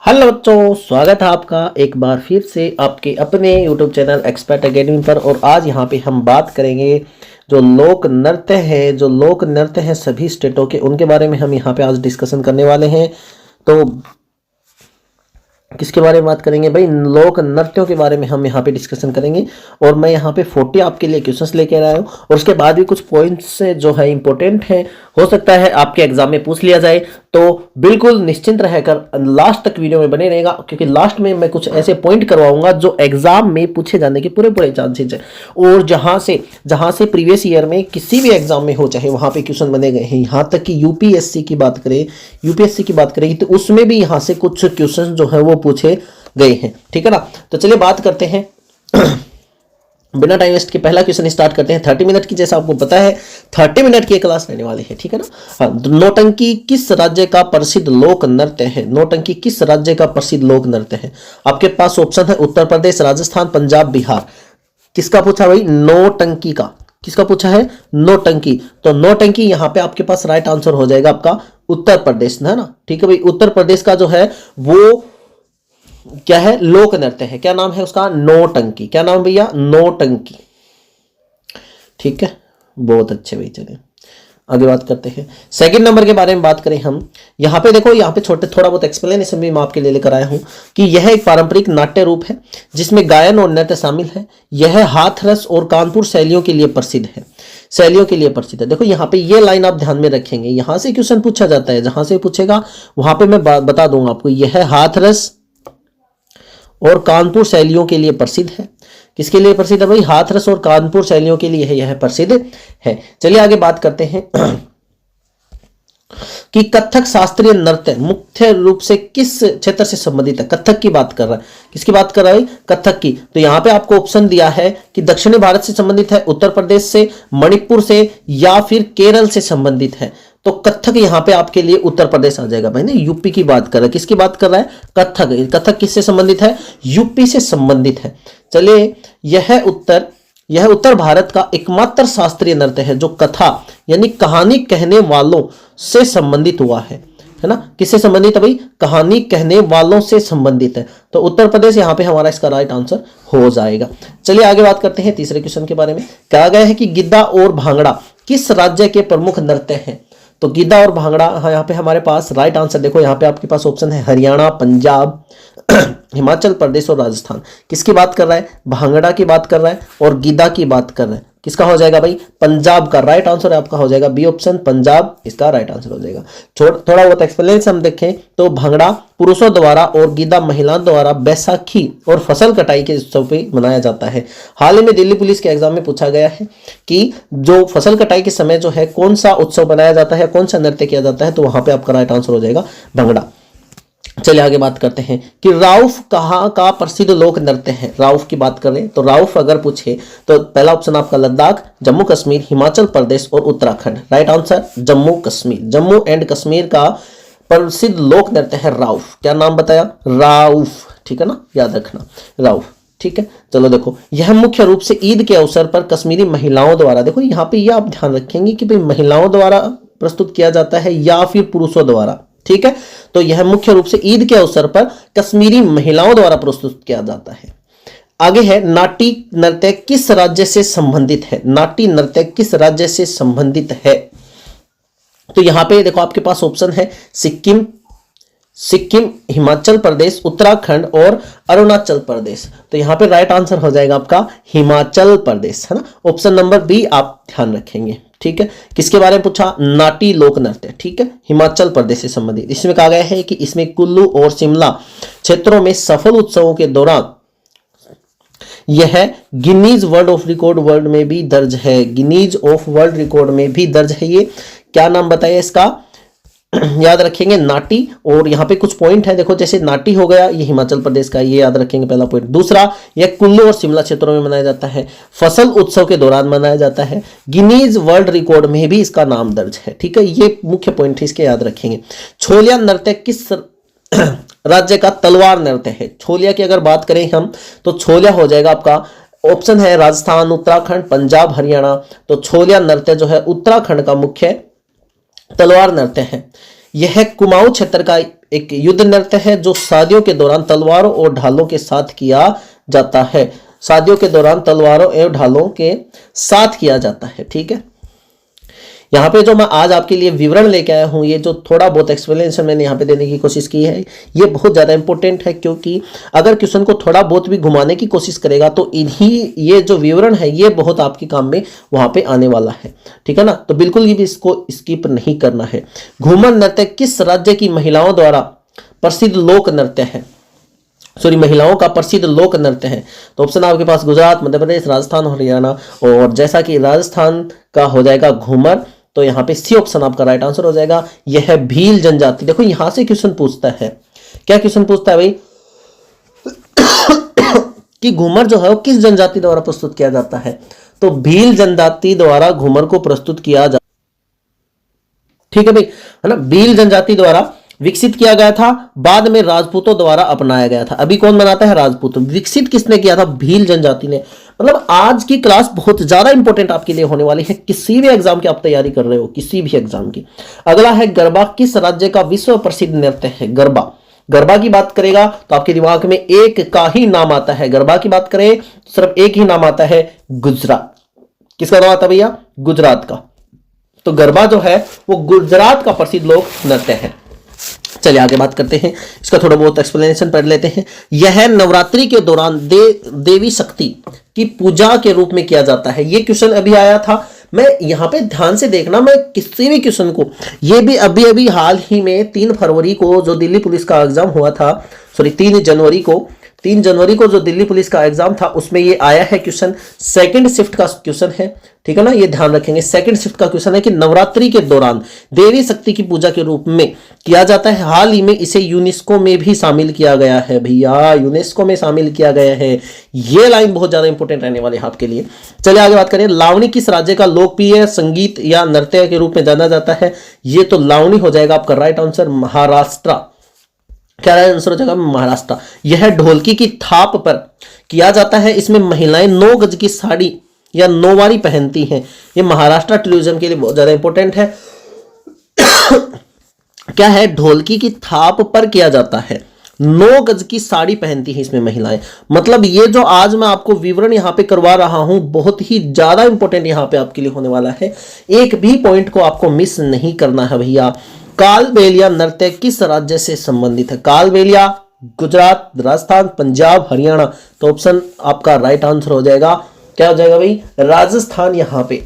Hello बच्चों, स्वागत है आपका एक बार फिर से आपके अपने YouTube चैनल एक्सपर्ट एकेडमी पर। और आज यहाँ पे हम बात करेंगे जो लोक नृत्य हैं सभी स्टेटों के, उनके बारे में हम यहाँ पे आज डिस्कशन करने वाले हैं। तो किसके बारे में बात करेंगे भाई? लोक नृत्यों के बारे में हम यहाँ पे डिस्कशन करेंगे। और मैं यहाँ पे 40 आपके लिए क्वेश्चंस लेके आया हूँ और उसके बाद भी कुछ पॉइंट्स जो है इंपॉर्टेंट हैं, हो सकता है आपके एग्जाम में पूछ लिया जाए। तो बिल्कुल निश्चिंत रहकर लास्ट तक वीडियो में बने रहेगा, क्योंकि लास्ट में मैं कुछ ऐसे पॉइंट करवाऊंगा जो एग्जाम में पूछे जाने के पूरे चांसेस है। और जहां से प्रीवियस ईयर में किसी भी एग्जाम में हो, चाहे वहां पे क्वेश्चन बने गए हैं, यहाँ तक कि यूपीएससी की बात करें तो उसमें भी यहाँ से कुछ क्वेश्चन जो है वो पूछे गए हैं। ठीक है ना? तो चलिए बात करते हैं बिना टाइम वेस्ट के। पहला क्वेश्चन स्टार्ट करते हैं। 30 मिनट की, जैसा आपको पता है 30 मिनट की क्लास रहने वाली है। ठीक है ना? हाँ, नौटंकी किस राज्य का प्रसिद्ध लोक नृत्य है? नौटंकी किस राज्य का प्रसिद्ध लोक नृत्य है? आपके पास ऑप्शन है उत्तर प्रदेश, राजस्थान, पंजाब, बिहार। किसका पूछा भाई? नौटंकी का। किसका पूछा है? नौटंकी। तो नौटंकी यहाँ पे आपके पास राइट आंसर हो जाएगा आपका उत्तर प्रदेश, है ना? ठीक है भाई, उत्तर प्रदेश का जो है वो क्या है? लोक नृत्य है। क्या नाम है उसका? नौटंकी। क्या नाम भैया? नौटंकी। ठीक है, बहुत अच्छे भाई। चलिए आगे बात करते हैं। सेकंड नंबर के बारे में बात करें हम, यहाँ पे देखो, यहाँ पे थोड़ा बहुत एक्सप्लेनेशन भी मैं आपके लिए लेकर आया हूँ कि यह एक पारंपरिक नाट्य रूप है जिसमें गायन और नृत्य शामिल है। यह हाथरस और कानपुर शैलियों के लिए प्रसिद्ध है। देखो यहाँ पे ये लाइन आप ध्यान में रखेंगे, यहाँ से क्वेश्चन पूछा जाता है, जहां से पूछेगा वहां पे मैं बता दूंगा आपको। यह हाथरस और कानपुर शैलियों के लिए प्रसिद्ध है। किसके लिए प्रसिद्ध है भाई? हाथरस और कानपुर शैलियों के लिए है, यह प्रसिद्ध है। चलिए आगे बात करते हैं कि कथक शास्त्रीय नृत्य मुख्य रूप से किस क्षेत्र से संबंधित है? कथक की बात कर रहा है। किसकी बात कर रहा है? कथक की। तो यहां पे आपको ऑप्शन दिया है कि दक्षिणी भारत से संबंधित है, उत्तर प्रदेश से, मणिपुर से, या फिर केरल से संबंधित है। तो कथक यहाँ पे आपके लिए उत्तर प्रदेश आ जाएगा भाई। नहीं, यूपी की बात कर रहा है। किसकी बात कर रहा है? कथक किससे संबंधित है? यूपी से संबंधित है। चलिए, यह उत्तर भारत का एकमात्र शास्त्रीय नृत्य है जो कथा यानी कहानी कहने वालों से संबंधित हुआ है ना? किससे संबंधित है भाई? कहानी कहने वालों से संबंधित है। तो उत्तर प्रदेश यहाँ पे हमारा इसका राइट आंसर हो जाएगा। चलिए आगे बात करते हैं तीसरे क्वेश्चन के बारे में। कहा गया है कि गिद्दा और भांगड़ा किस राज्य के प्रमुख नृत्य हैं? तो गिद्दा और भांगड़ा, हाँ, यहाँ पे हमारे पास राइट आंसर देखो, यहाँ पे आपके पास ऑप्शन है हरियाणा, पंजाब, हिमाचल प्रदेश और राजस्थान। किसकी बात कर रहा है? भांगड़ा की बात कर रहा है और गिद्दा की बात कर रहा है। किसका हो जाएगा भाई? पंजाब का राइट आंसर आपका हो जाएगा बी ऑप्शन, पंजाब इसका राइट आंसर हो जाएगा। थोड़ा बहुत एक्सप्लेनेशन हम देखें तो भांगड़ा पुरुषों द्वारा और गिद्दा महिलाओं द्वारा बैसाखी और फसल कटाई के उत्सव पे मनाया जाता है। हाल ही में दिल्ली पुलिस के एग्जाम में पूछा गया है कि जो फसल कटाई के समय जो है कौन सा उत्सव मनाया जाता है, कौन सा नृत्य किया जाता है? तो वहां पे आपका राइट आंसर हो जाएगा भांगड़ा। चलिए आगे बात करते हैं कि राउफ कहाँ का प्रसिद्ध लोक नृत्य है? राउफ की बात करें तो राउफ अगर पूछे तो पहला ऑप्शन आपका लद्दाख, जम्मू कश्मीर, हिमाचल प्रदेश और Uttarakhand. Right answer Jammu Kashmir. Jammu and Kashmir का प्रसिद्ध लोक नृत्य है राउफ। क्या नाम बताया? राउफ। ठीक है ना, याद रखना, राउफ। ठीक है, चलो देखो, यह मुख्य रूप से ईद के अवसर पर कश्मीरी महिलाओं द्वारा, देखो यहाँ पे यह आप ध्यान रखेंगे कि भाई महिलाओं द्वारा प्रस्तुत किया जाता है या फिर पुरुषों द्वारा। ठीक है, तो यह मुख्य रूप से ईद के अवसर पर कश्मीरी महिलाओं द्वारा प्रस्तुत किया जाता है। आगे है नाट्य नृत्य किस राज्य से संबंधित है? नाट्य नृत्य किस राज्य से संबंधित है? तो यहां पे देखो आपके पास ऑप्शन है सिक्किम, हिमाचल प्रदेश, उत्तराखंड और अरुणाचल प्रदेश। तो यहाँ पे राइट आंसर हो जाएगा आपका हिमाचल प्रदेश, है ना? ऑप्शन नंबर बी आप ध्यान रखेंगे। ठीक है, किसके बारे में पूछा? नाट्य लोक नृत्य। ठीक है, हिमाचल प्रदेश से संबंधित। इसमें कहा गया है कि इसमें कुल्लू और शिमला क्षेत्रों में सफल उत्सवों के दौरान यह Guinness world of record world में भी दर्ज है। गिनीज ऑफ वर्ल्ड रिकॉर्ड में भी दर्ज है। ये क्या नाम बताया इसका? याद रखेंगे नाटी। और यहाँ पे कुछ पॉइंट है, देखो, जैसे नाटी हो गया, ये हिमाचल प्रदेश का, ये याद रखेंगे पहला पॉइंट। दूसरा, यह कुल्लू और शिमला क्षेत्रों में मनाया जाता है, फसल उत्सव के दौरान मनाया जाता है, गिनीज वर्ल्ड रिकॉर्ड में भी इसका नाम दर्ज है। ठीक है, ये मुख्य पॉइंट है, इसके याद रखेंगे। छोलिया नृत्य किस राज्य का तलवार नृत्य है? छोलिया की अगर बात करें हम तो छोलिया हो जाएगा आपका, ऑप्शन है राजस्थान, उत्तराखंड, पंजाब, हरियाणा। तो छोलिया नृत्य जो है उत्तराखंड का मुख्य तलवार नृत्य है। यह कुमाऊं क्षेत्र का एक युद्ध नृत्य है जो शादियों के दौरान तलवारों और ढालों के साथ किया जाता है। शादियों के दौरान तलवारों एवं ढालों के साथ किया जाता है। ठीक है, यहाँ पे जो मैं आज आपके लिए विवरण लेके आया हूँ, ये जो थोड़ा बहुत एक्सप्लेनेशन मैंने यहाँ पे देने की कोशिश की है, ये बहुत ज़्यादा इंपॉर्टेंट है, क्योंकि अगर क्वेश्चन को थोड़ा बहुत भी घुमाने की कोशिश करेगा तो इन्हीं ये जो विवरण है ये बहुत आपके काम में वहाँ पे आने वाला है। ठीक है ना, तो बिल्कुल भी इसको स्किप नहीं करना है। घूमर नृत्य किस राज्य की महिलाओं द्वारा प्रसिद्ध लोक नृत्य है? महिलाओं का प्रसिद्ध लोक नृत्य है। तो ऑप्शन आपके पास गुजरात, मध्य प्रदेश, राजस्थान, हरियाणा। और जैसा कि राजस्थान का हो जाएगा घूमर, तो यहाँ पे सी ऑप्शन आपका राइट आंसर हो जाएगा। यह है भील जनजाति। देखो यहां से क्वेश्चन पूछता है, क्या क्वेश्चन पूछता है भाई कि घूमर जो है वो किस जनजाति द्वारा प्रस्तुत किया जाता है? तो भील जनजाति द्वारा घूमर को प्रस्तुत किया जाता। ठीक है भाई, है ना, भील जनजाति द्वारा विकसित किया गया था, बाद में राजपूतों द्वारा अपनाया गया था। अभी कौन बनाता है? राजपूत। विकसित किसने किया था? भील जनजाति ने। मतलब आज की क्लास बहुत ज्यादा इंपॉर्टेंट आपके लिए होने वाली है, किसी भी एग्जाम की आप तैयारी कर रहे हो, किसी भी एग्जाम की। अगला है गरबा किस राज्य का विश्व प्रसिद्ध नृत्य है? गरबा। गरबा की बात करेगा तो आपके दिमाग में एक का ही नाम आता है। गरबा की बात करें तो सिर्फ एक ही नाम आता है, गुजरात। किसका नाम आता है भैया? गुजरात का। तो गरबा जो है वो गुजरात का प्रसिद्ध लोक नृत्य है। चलिए आगे बात करते हैं, इसका थोड़ा बहुत एक्सप्लेनेशन पढ़ लेते हैं। यह नवरात्रि के दौरान देवी शक्ति की पूजा के रूप में किया जाता है। ये क्वेश्चन अभी आया था। मैं यहाँ पे ध्यान से देखना, मैं किसी भी क्वेश्चन को, ये भी अभी अभी हाल ही में 3 फरवरी को जो दिल्ली पुलिस का एग्जाम हुआ था, 3 जनवरी को जो दिल्ली पुलिस का एग्जाम था, उसमें ये आया है क्वेश्चन। सेकंड शिफ्ट का क्वेश्चन है। ठीक है ना, ये ध्यान रखेंगे। सेकंड शिफ्ट का क्वेश्चन है कि नवरात्रि के दौरान देवी शक्ति की पूजा के रूप में किया जाता है। हाल ही में इसे यूनेस्को में भी शामिल किया गया है भैया, यूनेस्को में शामिल किया गया है। ये लाइन बहुत ज्यादा इंपॉर्टेंट रहने वाली है आपके लिए। चलिए आगे बात करें। लावणी किस राज्य का लोकप्रिय संगीत या नृत्य के रूप में जाना जाता है? ये तो लावणी हो जाएगा आपका राइट आंसर, महाराष्ट्र। क्या आंसर हो जाएगा? महाराष्ट्र। यह ढोलकी की थाप पर किया जाता है। इसमें महिलाएं 9 गज की साड़ी या नौवारी पहनती हैं। ये महाराष्ट्र टूरिज्म के लिए बहुत ज्यादा इंपॉर्टेंट है। क्या है? ढोलकी की थाप पर किया जाता है, 9 गज की साड़ी पहनती है इसमें महिलाएं। मतलब ये जो आज मैं आपको विवरण यहाँ पे करवा रहा हूं, बहुत ही ज्यादा इंपॉर्टेंट यहाँ पे आपके लिए होने वाला है। एक भी पॉइंट को आपको मिस नहीं करना है भैया। कालबेलिया नृत्य किस राज्य से संबंधित है? कालबेलिया गुजरात, राजस्थान, पंजाब, हरियाणा। तो ऑप्शन आपका राइट आंसर हो जाएगा, क्या हो जाएगा भाई? राजस्थान। यहाँ पे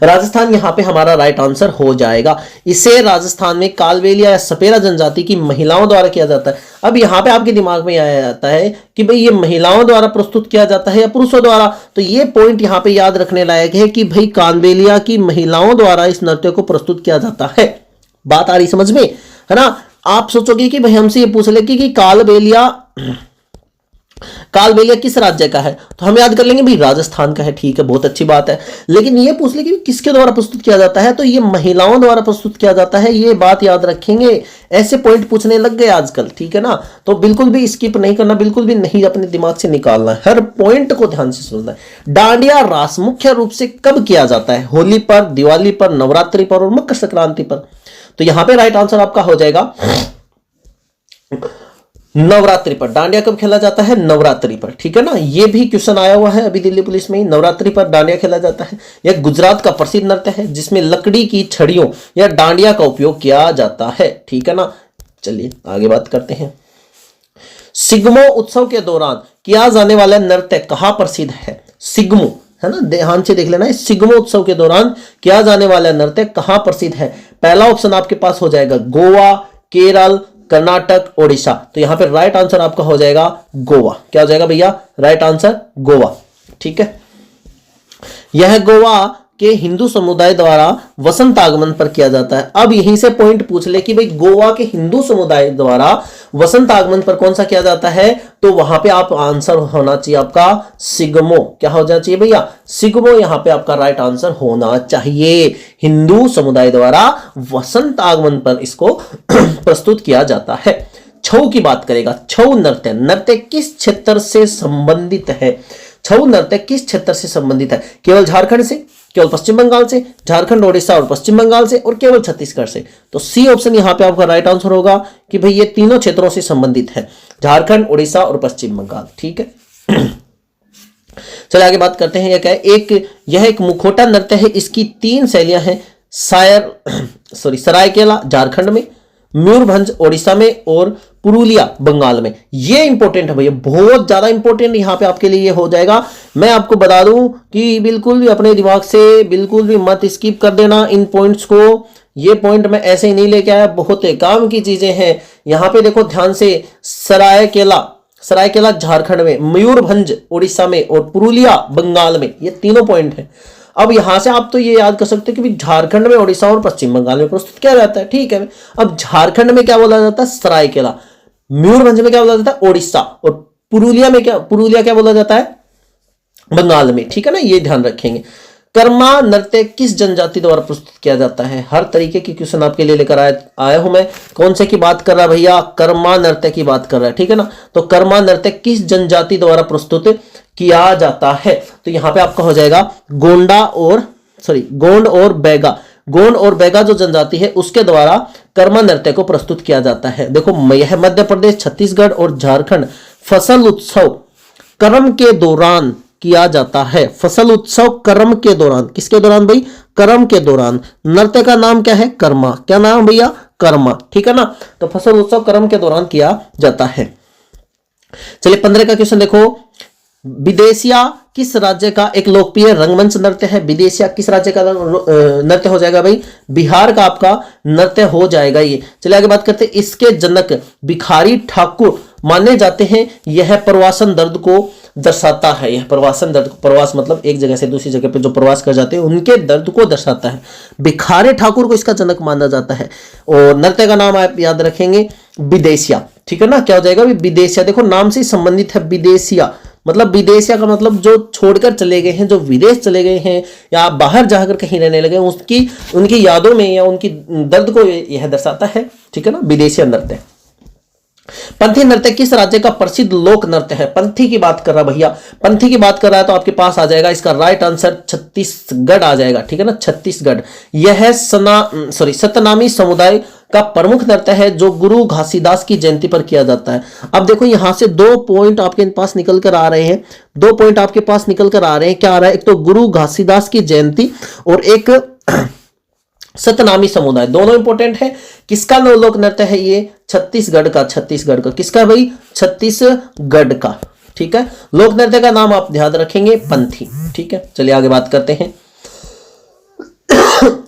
राजस्थान यहाँ पे हमारा राइट आंसर हो जाएगा। इसे राजस्थान में कालबेलिया या सपेरा जनजाति की महिलाओं द्वारा किया जाता है। अब यहाँ पे आपके दिमाग में आया जाता है कि भाई ये महिलाओं द्वारा प्रस्तुत किया जाता है या पुरुषों द्वारा। तो ये पॉइंट यहाँ पे याद रखने लायक है कि भाई कालबेलिया की महिलाओं द्वारा इस नृत्य को प्रस्तुत किया जाता है। बात आ रही समझ में, है ना? आप सोचोगे कि भाई हमसे ये पूछ ले कि कालबेलिया किस राज्य का है, तो हम याद कर लेंगे भाई राजस्थान का है। ठीक है, बहुत अच्छी बात है। लेकिन ये पूछ ले कि किसके द्वारा प्रस्तुत किया जाता है, तो ये महिलाओं द्वारा प्रस्तुत किया जाता है। ये बात याद रखेंगे, ऐसे पॉइंट पूछने लग गए आजकल। ठीक है ना, तो बिल्कुल भी स्किप नहीं करना, बिल्कुल भी नहीं अपने दिमाग से निकालना है, हर पॉइंट को ध्यान से सुनना है। डांडिया रास मुख्य रूप से कब किया जाता है? होली पर, दिवाली पर, नवरात्रि पर और मकर संक्रांति पर। तो यहां पे राइट आंसर आपका हो जाएगा नवरात्रि पर। डांडिया कब खेला जाता है? नवरात्रि पर। ठीक है ना, ये भी क्वेश्चन आया हुआ है अभी दिल्ली पुलिस में ही। नवरात्रि पर डांडिया खेला जाता है। यह गुजरात का प्रसिद्ध नृत्य है जिसमें लकड़ी की छड़ियों या डांडिया का उपयोग किया जाता है। ठीक है ना, चलिए आगे बात करते हैं। सिग्मो उत्सव के दौरान किया जाने वाला नृत्य कहां प्रसिद्ध है? सिग्मो, है ना, ध्यान से देख लेना है। सिग्मो उत्सव के दौरान किया जाने वाला नृत्य कहां प्रसिद्ध है? पहला ऑप्शन आपके पास हो जाएगा गोवा, केरल, कर्नाटक, ओडिशा। तो यहां पे राइट आंसर आपका हो जाएगा गोवा। क्या हो जाएगा भैया? Right answer Goa. ठीक है, यह गोवा के हिंदू समुदाय द्वारा वसंत आगमन पर किया जाता है। अब यहीं से पॉइंट पूछ ले कि भाई गोवा के हिंदू समुदाय द्वारा वसंत आगमन पर कौन सा किया जाता है, तो वहां पे आप आंसर होना चाहिए आपका सिग्मो। क्या हो जाना चाहिए भैया? सिग्मो यहां पे आपका राइट आंसर होना चाहिए। हिंदू समुदाय द्वारा वसंत आगमन पर इसको प्रस्तुत किया जाता है। छऊ की बात करेगा। छऊ नृत्य किस क्षेत्र से संबंधित है? छऊ नृत्य किस क्षेत्र से संबंधित है? केवल झारखंड से, केवल पश्चिम बंगाल से, झारखंड, ओडिशा और पश्चिम बंगाल से, और केवल छत्तीसगढ़ से। तो सी ऑप्शन यहां पे आपका राइट आंसर होगा कि भाई ये तीनों क्षेत्रों से संबंधित है, झारखंड, ओडिशा और पश्चिम बंगाल। ठीक है, चलिए आगे बात करते हैं। यह क्या है? यह एक मुखौटा नृत्य है। इसकी 3 शैलियां हैं, सरायकेला झारखंड में, मयूरभंज ओडिशा में और पुरुलिया बंगाल में। ये इंपॉर्टेंट है भैया, बहुत ज्यादा इंपॉर्टेंट यहां पे आपके लिए ये हो जाएगा। मैं आपको बता दूं कि बिल्कुल भी अपने दिमाग से बिल्कुल भी मत स्किप कर देना इन पॉइंट्स को। ये पॉइंट मैं ऐसे ही नहीं लेके आया, बहुत काम की चीजें हैं। यहां पे देखो ध्यान से, सरायकेला झारखंड में, मयूरभंज ओडिशा में और पुरुलिया बंगाल में, ये तीनों पॉइंट हैं। अब यहां से आप तो ये याद कर सकते हो कि झारखंड में, ओडिशा और पश्चिम बंगाल में प्रस्तुत किया जाता है। ठीक है, अब झारखंड में क्या बोला जाता है? सरायकेला। मयूरभंज में क्या बोला जाता है? ओडिशा। और पुरुलिया क्या बोला जाता है? बंगाल में। ठीक है ना, ये ध्यान रखेंगे। कर्मा नृत्य किस जनजाति द्वारा प्रस्तुत किया जाता है? हर तरीके के क्वेश्चन आपके लिए लेकर आया हूं मैं। कौन से की बात कर रहा है भैया? कर्मा नृत्य की बात कर रहा है। ठीक है ना, तो कर्मा नृत्य किस जनजाति द्वारा प्रस्तुत किया जाता है? तो यहां पे आपका हो जाएगा गोंड और बैगा। गोंड और बैगा जो जनजाति है उसके द्वारा कर्मा नृत्य को प्रस्तुत किया जाता है। देखो, यह मध्य प्रदेश, छत्तीसगढ़ और झारखंड फसल उत्सव कर्म के दौरान किया जाता है। फसल उत्सव कर्म के दौरान, किसके दौरान भाई? कर्म के दौरान। नृत्य का नाम क्या है? कर्मा। क्या नाम भैया? कर्मा। ठीक है ना, तो फसल उत्सव कर्म के दौरान किया जाता है। चलिए 15 का क्वेश्चन देखो। विदेशिया किस राज्य का एक लोकप्रिय रंगमंच नृत्य है? विदेशिया किस राज्य का नृत्य हो जाएगा भाई? बिहार का आपका नृत्य हो जाएगा ये। चलिए आगे बात करते हैं। इसके जनक भिखारी ठाकुर माने जाते हैं। यह प्रवासन दर्द को दर्शाता है। यह प्रवासन दर्द, प्रवास मतलब एक जगह से दूसरी जगह पे जो प्रवास कर जाते हैं उनके दर्द को दर्शाता है। भिखारी ठाकुर को इसका जनक माना जाता है। और नृत्य का नाम आप याद रखेंगे, विदेशिया। ठीक है ना, क्या हो जाएगा? विदेशिया। देखो नाम से संबंधित है, विदेशिया मतलब, विदेशिया का मतलब जो छोड़कर चले गए हैं, जो विदेश चले गए हैं या बाहर जाकर कहीं रहने लगे, उनकी यादों में या उनकी दर्द को यह दर्शाता है। ठीक है ना, विदेशिया नृत्य। पंथी नृत्य किस राज्य का प्रसिद्ध लोक नृत्य है? पंथी की बात कर रहा भैया, पंथी की बात कर रहा है तो आपके पास आ जाएगा इसका राइट आंसर छत्तीसगढ़ आ जाएगा। ठीक है ना, छत्तीसगढ़। यह सतनामी समुदाय का प्रमुख नृत्य है जो गुरु घासीदास की जयंती पर किया जाता है। अब देखो यहां से 2 पॉइंट आपके पास निकल कर आ रहे हैं, 2 पॉइंट आपके पास निकल कर आ रहे हैं। क्या आ रहा है? एक तो गुरु घासीदास की जयंती और एक सतनामी समुदाय, दोनों इंपॉर्टेंट है। किसका लोक नृत्य है ये? छत्तीसगढ़ का। छत्तीसगढ़ का किसका भाई? छत्तीसगढ़ का। ठीक है, लोक नृत्य का नाम आप ध्यान रखेंगे, पंथी। ठीक है, चलिए आगे बात करते हैं।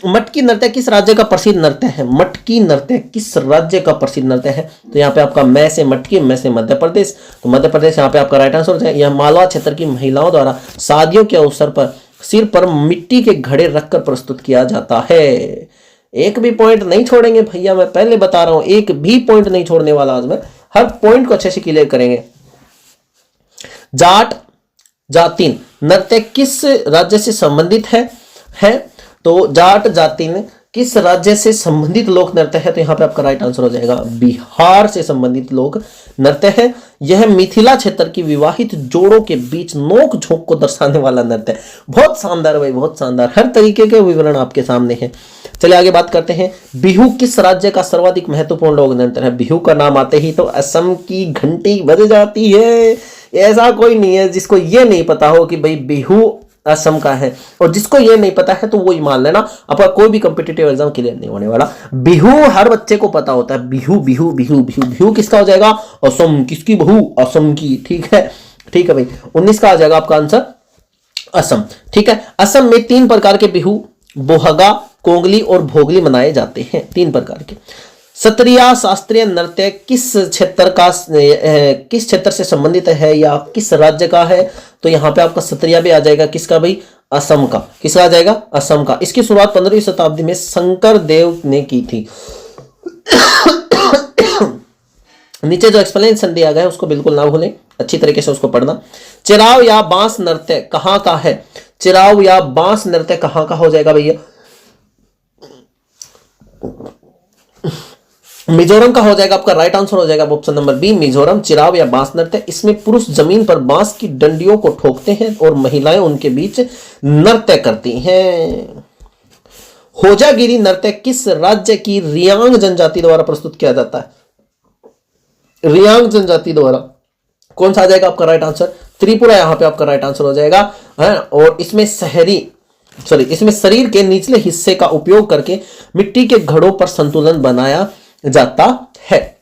मटकी नृत्य किस राज्य का प्रसिद्ध नृत्य है? मटकी नृत्य किस राज्य का प्रसिद्ध नृत्य है? तो यहाँ पे आपका मैं से मटकी, मैं से मध्य प्रदेश। तो मध्य प्रदेश यहाँ पे आपका राइट आंसर हो जाए। यह मालवा क्षेत्र की महिलाओं द्वारा शादियों के अवसर पर सिर पर मिट्टी के घड़े रखकर प्रस्तुत किया जाता है। एक भी पॉइंट नहीं छोड़ेंगे भैया, मैं पहले बता रहा हूं, एक भी पॉइंट नहीं छोड़ने वाला आज मैं। हर पॉइंट को अच्छे से क्लियर करेंगे। जाट जातिन नृत्य किस राज्य से संबंधित है? तो जाट जातिन किस राज्य से संबंधित लोक नृत्य है? तो यहां पे आपका राइट आंसर हो जाएगा बिहार से संबंधित लोक नृत्य है। यह मिथिला क्षेत्र की विवाहित जोड़ों के बीच नोक झोंक को दर्शाने वाला नृत्य है। बहुत शानदार भाई, बहुत शानदार, हर तरीके के विवरण आपके सामने है। चलिए आगे बात करते हैं। बिहू किस राज्य का सर्वाधिक महत्वपूर्ण लोक नृत्य है? बिहू का नाम आते ही तो असम की घंटी बज जाती है। ऐसा कोई नहीं है जिसको ये नहीं पता हो कि भाई बिहू असम का है, और जिसको ये नहीं पता है तो वो ही मान लेना आपका कोई भी कॉम्पिटिटिव एग्जाम क्लियर नहीं होने वाला। बिहू हर बच्चे को पता होता है। बिहू बिहू बिहू बिहू बिहू किसका हो जाएगा? असम। किसकी? बहू, असम की। ठीक है, ठीक है भाई, 19 का आ जाएगा आपका आंसर असम। ठीक है, असम में 3 प्रकार के बिहू, बोहगा, कोंगली और भोगली मनाए जाते हैं। 3 प्रकार के। सत्रिया शास्त्रीय नृत्य किस क्षेत्र से संबंधित है या किस राज्य का है? तो यहां पे आपका सत्रिया भी आ जाएगा। किसका भाई? असम का। किसका आ जाएगा? असम का। इसकी शुरुआत 15वीं शताब्दी में शंकर देव ने की थी। नीचे जो एक्सप्लेनेशन दिया गया है उसको बिल्कुल ना भूलें, अच्छी तरीके से उसको पढ़ना। चिराव या बांस नृत्य कहां का है? चिराव या बांस नृत्य कहां का हो जाएगा भैया? मिजोरम का हो जाएगा आपका राइट आंसर हो जाएगा ऑप्शन नंबर बी मिजोरम। चिराव या बांस नृत्य, इसमें पुरुष जमीन पर बांस की डंडियों को ठोकते हैं और महिलाएं उनके बीच नृत्य करती हैं। होजागिरी नृत्य किस राज्य की रियांग जनजाति द्वारा प्रस्तुत किया जाता है? रियांग जनजाति द्वारा। कौन सा आ जाएगा आपका राइट आंसर? त्रिपुरा यहां पे आपका राइट आंसर हो जाएगा है। और इसमें इसमें शरीर के निचले हिस्से का उपयोग करके मिट्टी के घड़ों पर संतुलन बनाया जाता है।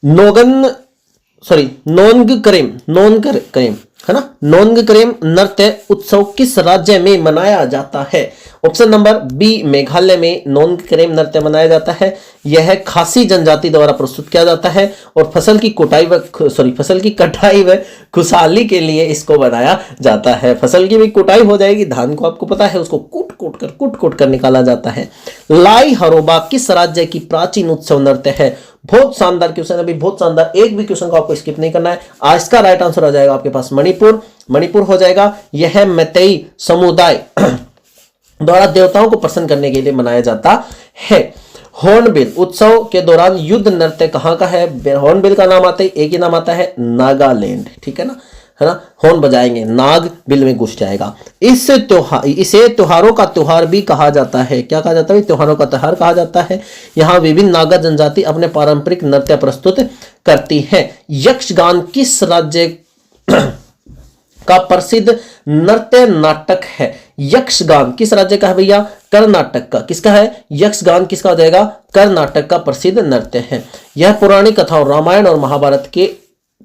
नोनगकरेम है ना। नोनगकरेम नृत्य उत्सव किस राज्य में मनाया जाता है? ऑप्शन नंबर बी मेघालय में नोनगकरेम नृत्य मनाया जाता है। यह खासी जनजाति द्वारा प्रस्तुत किया जाता है और फसल की कटाई व खुशहाली के लिए इसको बनाया जाता है। फसल की भी कुटाई हो जाएगी, धान को आपको पता है उसको कूट कर निकाला जाता है। लाई हरोबा किस राज्य की प्राचीन उत्सव नृत्य है? बहुत शानदार क्वेश्चन, अभी बहुत शानदार, एक भी क्वेश्चन को आपको स्किप नहीं करना है। आज का राइट आंसर आ जाएगा आपके पास मणिपुर हो जाएगा। यह मैतेई समुदाय द्वारा देवताओं को प्रसन्न करने के लिए मनाया जाता है। हॉर्नबिल उत्सव के दौरान युद्ध नृत्य कहाँ का है? हॉर्नबिल का नाम आता है, एक ही नाम आता है, नागालैंड, ठीक है ना, हॉर्न बजाएंगे, नाग बिल में घुस जाएगा। इसे त्योहारों का त्योहार भी कहा जाता है। क्या कहा जाता है? त्योहारों का त्योहार कहा जाता है। यहाँ विभिन्न नागा जनजाति अपने पारंपरिक नृत्य प्रस्तुत करती है। यक्षगान किस राज्य का प्रसिद्ध नृत्य नाटक है? यक्षगान किस राज्य का है भैया? कर्नाटक का। किसका है? यक्षगान किसका हो जाएगा? कर्नाटक का प्रसिद्ध नृत्य है। यह पुरानी कथाओं रामायण और महाभारत के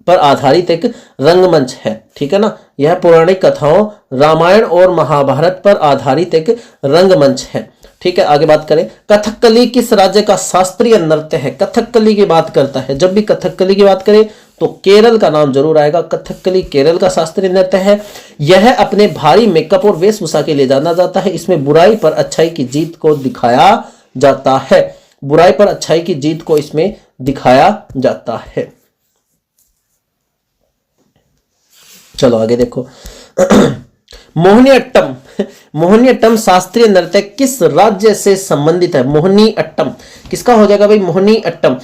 पर आधारित एक रंगमंच है, ठीक है ना। यह पौराणिक कथाओं रामायण और महाभारत पर आधारित एक रंगमंच है, ठीक है। आगे बात करें, कथकली किस राज्य का शास्त्रीय नृत्य है? कथकली की बात करता है, जब भी कथकली की बात करें तो केरल का नाम जरूर आएगा। कथकली केरल का शास्त्रीय नृत्य है। यह अपने भारी मेकअप और वेशभूषा के लिए जाना जाता है। इसमें बुराई पर अच्छाई की जीत को दिखाया जाता है। बुराई पर अच्छाई की जीत को इसमें दिखाया जाता है। चलो आगे देखो। मोहिनीअट्टम शास्त्रीय नृत्य किस राज्य से संबंधित है? मोहिनीअट्टम किसका हो जाएगा भाई? मोहिनीअट्टम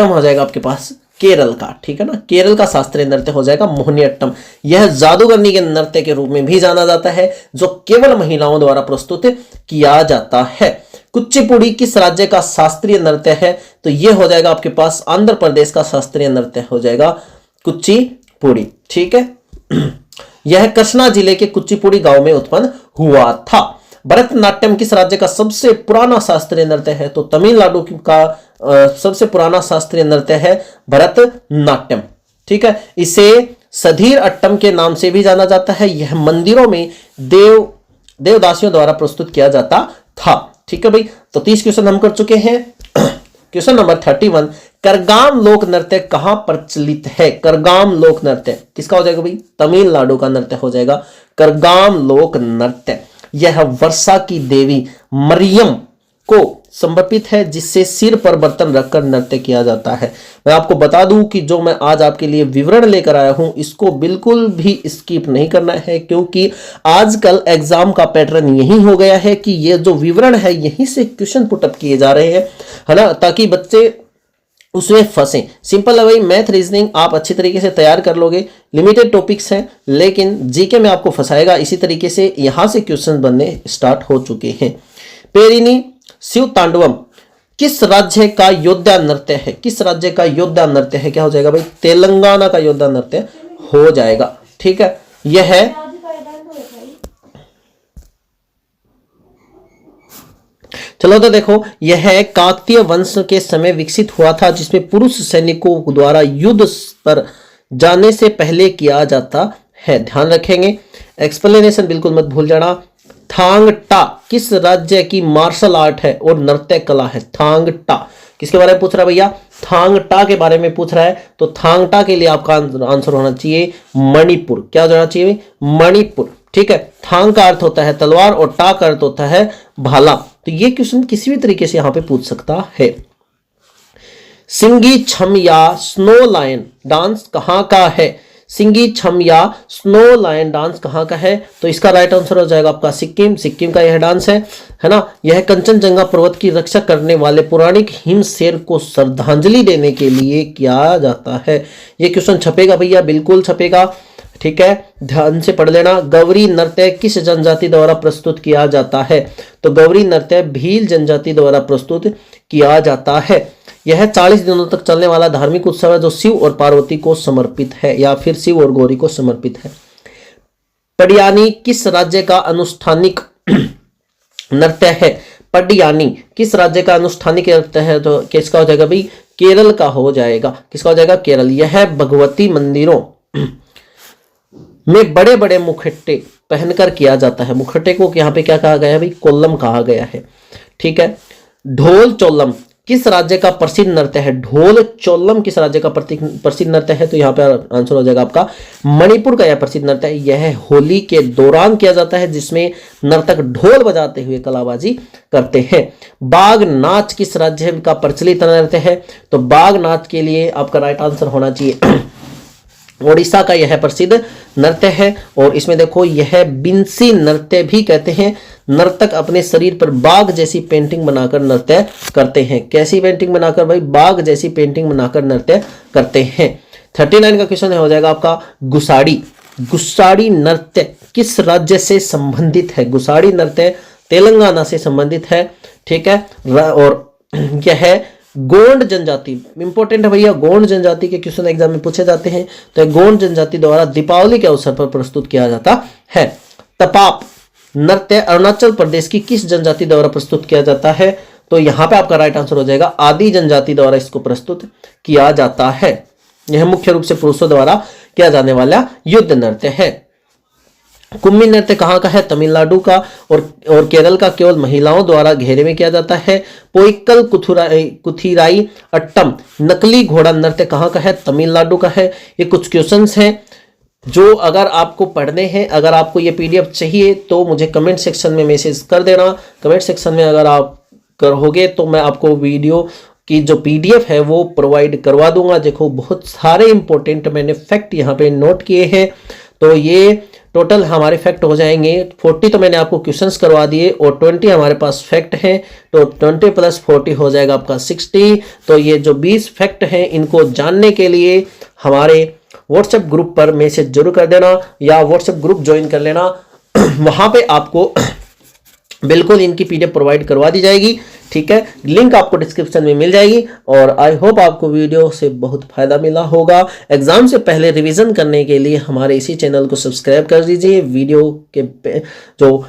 हो जाएगा आपके पास केरल का, ठीक है ना। केरल का शास्त्रीय नृत्य हो जाएगा मोहिनीअट्टम। यह जादूगरनी के नृत्य के रूप में भी जाना जाता है, जो केवल महिलाओं द्वारा प्रस्तुत किया जाता है। कुचिपुड़ी किस राज्य का शास्त्रीय नृत्य है? तो यह हो जाएगा आपके पास आंध्र प्रदेश का शास्त्रीय नृत्य हो जाएगा कुचिपुड़ी, ठीक है। यह कृष्णा जिले के कुचिपुड़ी गांव में उत्पन्न हुआ था। भरतनाट्यम किस राज्य का सबसे पुराना शास्त्रीय नृत्य है? तो तमिलनाडु का सबसे पुराना शास्त्रीय नृत्य है भरतनाट्यम, ठीक है। इसे सधीर अट्टम के नाम से भी जाना जाता है। यह मंदिरों में देवदासियों द्वारा प्रस्तुत किया जाता था, ठीक है भाई। तो 30 क्वेश्चन हम कर चुके हैं। क्वेश्चन नंबर 31, करगाम लोक नृत्य कहां प्रचलित है? करगाम लोक नृत्य किसका हो जाएगा भाई? तमिलनाडु का नृत्य हो जाएगा करगाम लोक नृत्य। यह वर्षा की देवी मरियम को समर्पित है, जिससे सिर पर बर्तन रखकर नृत्य किया जाता है। मैं आपको बता दूं कि जो मैं आज आपके लिए विवरण लेकर आया हूं, इसको बिल्कुल भी स्किप नहीं करना है, क्योंकि आजकल एग्जाम का पैटर्न यही हो गया है कि ये जो विवरण है यहीं से क्वेश्चन पुटअप किए जा रहे हैं, है ना, ताकि बच्चे उसमें फंसे। सिंपल है भाई, मैथ रीजनिंग आप अच्छी तरीके से तैयार कर लोगे। लिमिटेड टॉपिक्स हैं, लेकिन जीके में आपको फंसाएगा। इसी तरीके से यहां से क्वेश्चन बनने स्टार्ट हो चुके हैं। पेरिनी शिव तांडवम किस राज्य का योद्धा नृत्य है? किस राज्य का योद्धा नृत्य है? क्या हो जाएगा भाई? तेलंगाना का योद्धा नृत्य हो जाएगा, ठीक है। यह है चलो तो देखो, यह काकतीय वंश के समय विकसित हुआ था, जिसमें पुरुष सैनिकों द्वारा युद्ध पर जाने से पहले किया जाता है। ध्यान रखेंगे, एक्सप्लेनेशन बिल्कुल मत भूल जाना। थांग टा किस राज्य की मार्शल आर्ट है और नृत्य कला है? थांग टा किसके बारे में पूछ रहा है भैया? थांग टा के बारे में पूछ रहा है। तो थांग टा के लिए आपका आंसर होना चाहिए मणिपुर। क्या होना चाहिए? मणिपुर, ठीक है। थांग का अर्थ होता है तलवार और टा का अर्थ होता है भाला। तो ये क्वेश्चन किसी भी तरीके से यहां पे पूछ सकता है। सिंगी छम या स्नो लायन डांस कहां का है? सिंगी छम या स्नो लायन डांस कहाँ का है? तो इसका राइट आंसर हो जाएगा आपका सिक्किम। सिक्किम का यह डांस है ना। यह कंचनजंगा पर्वत की रक्षा करने वाले पौराणिक हिम शेर को श्रद्धांजलि देने के लिए किया जाता है। ये क्वेश्चन छपेगा भैया, बिल्कुल छपेगा, ठीक है, ध्यान से पढ़ लेना। गौरी नृत्य किस जनजाति द्वारा प्रस्तुत किया जाता है? तो गौरी नृत्य भील जनजाति द्वारा प्रस्तुत किया जाता है। यह 40 दिनों तक चलने वाला धार्मिक उत्सव है जो शिव और पार्वती को समर्पित है या फिर शिव और गौरी को समर्पित है। पडियानी किस राज्य का अनुष्ठानिक नृत्य है? पडियानी किस राज्य का अनुष्ठानिक नृत्य है? तो किसका हो जाएगा भाई? केरल का हो जाएगा। किसका हो जाएगा? केरल। यह भगवती मंदिरों में बड़े बड़े मुखट्टे पहनकर किया जाता है। मुखट्टे को यहाँ पे क्या कहा गया है भाई? कोल्लम कहा गया है, ठीक है। ढोल चोलम किस राज्य का प्रसिद्ध नृत्य है? ढोल चोलम किस राज्य का प्रसिद्ध नृत्य है? तो यहाँ पे आंसर हो जाएगा आपका मणिपुर का यह प्रसिद्ध नृत्य है। यह होली के दौरान किया जाता है जिसमें नर्तक ढोल बजाते हुए कलाबाजी करते हैं। बाघ नाच किस राज्य का प्रचलित नृत्य है? तो बाघ नाच के लिए आपका राइट आंसर होना चाहिए ओडिशा का यह प्रसिद्ध नृत्य है। और इसमें देखो यह बिंसी नृत्य भी कहते हैं। नर्तक अपने शरीर पर बाघ जैसी पेंटिंग बनाकर नृत्य करते हैं। कैसी पेंटिंग बनाकर भाई? बाघ जैसी पेंटिंग बनाकर नृत्य करते हैं। 39 का क्वेश्चन है हो जाएगा आपका गुसाड़ी। गुसाड़ी नृत्य किस राज्य से संबंधित है? गुसाड़ी नृत्य तेलंगाना से संबंधित है, ठीक है। और यह है गोंड जनजाति, इंपॉर्टेंट है भैया, गोंड जनजाति के क्वेश्चन एग्जाम में पूछे जाते हैं। तो गोंड जनजाति द्वारा दीपावली के अवसर पर प्रस्तुत किया जाता है। तपाप नृत्य अरुणाचल प्रदेश की किस जनजाति द्वारा प्रस्तुत किया जाता है? तो यहां पे आपका राइट आंसर हो जाएगा आदि जनजाति द्वारा इसको प्रस्तुत किया जाता है। यह मुख्य रूप से पुरुषों द्वारा किया जाने वाला युद्ध नृत्य है। कुम्मी नृत्य कहाँ का है? तमिलनाडु का। और केरल का केवल महिलाओं द्वारा घेरे में किया जाता है। पोइकल कुथिराई अट्टम नकली घोड़ा नृत्य कहाँ का है? तमिलनाडु का है। ये कुछ क्वेश्चंस हैं जो अगर आपको पढ़ने हैं, अगर आपको ये पीडीएफ चाहिए तो मुझे कमेंट सेक्शन में मैसेज कर देना। कमेंट सेक्शन में अगर आप करोगे तो मैं आपको वीडियो की जो पीडीएफ है वो प्रोवाइड करवा दूंगा। देखो बहुत सारे इंपॉर्टेंट मैंने फैक्ट यहाँ पे नोट किए हैं। तो ये टोटल हमारे फैक्ट हो जाएंगे 40। तो मैंने आपको क्वेश्चंस करवा दिए और 20 हमारे पास फैक्ट हैं। तो 20 + 40 हो जाएगा आपका 60। तो ये जो 20 फैक्ट हैं इनको जानने के लिए हमारे व्हाट्सएप ग्रुप पर मैसेज जरूर कर देना या व्हाट्सएप ग्रुप ज्वाइन कर लेना। वहां पे आपको बिल्कुल इनकी पीडीएफ प्रोवाइड करवा दी जाएगी, ठीक है। लिंक आपको डिस्क्रिप्शन में मिल जाएगी। और आई होप आपको वीडियो से बहुत फायदा मिला होगा। एग्जाम से पहले रिवीजन करने के लिए हमारे इसी चैनल को सब्सक्राइब कर दीजिए। वीडियो के जो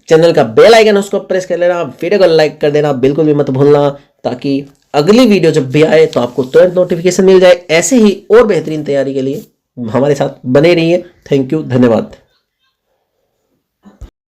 चैनल का बेल आइकन है उसको प्रेस कर लेना। वीडियो को लाइक कर देना बिल्कुल भी मत भूलना, ताकि अगली वीडियो जब भी आए तो आपको तुरंत नोटिफिकेशन मिल जाए। ऐसे ही और बेहतरीन तैयारी के लिए हमारे साथ बने रहिए। थैंक यू, धन्यवाद।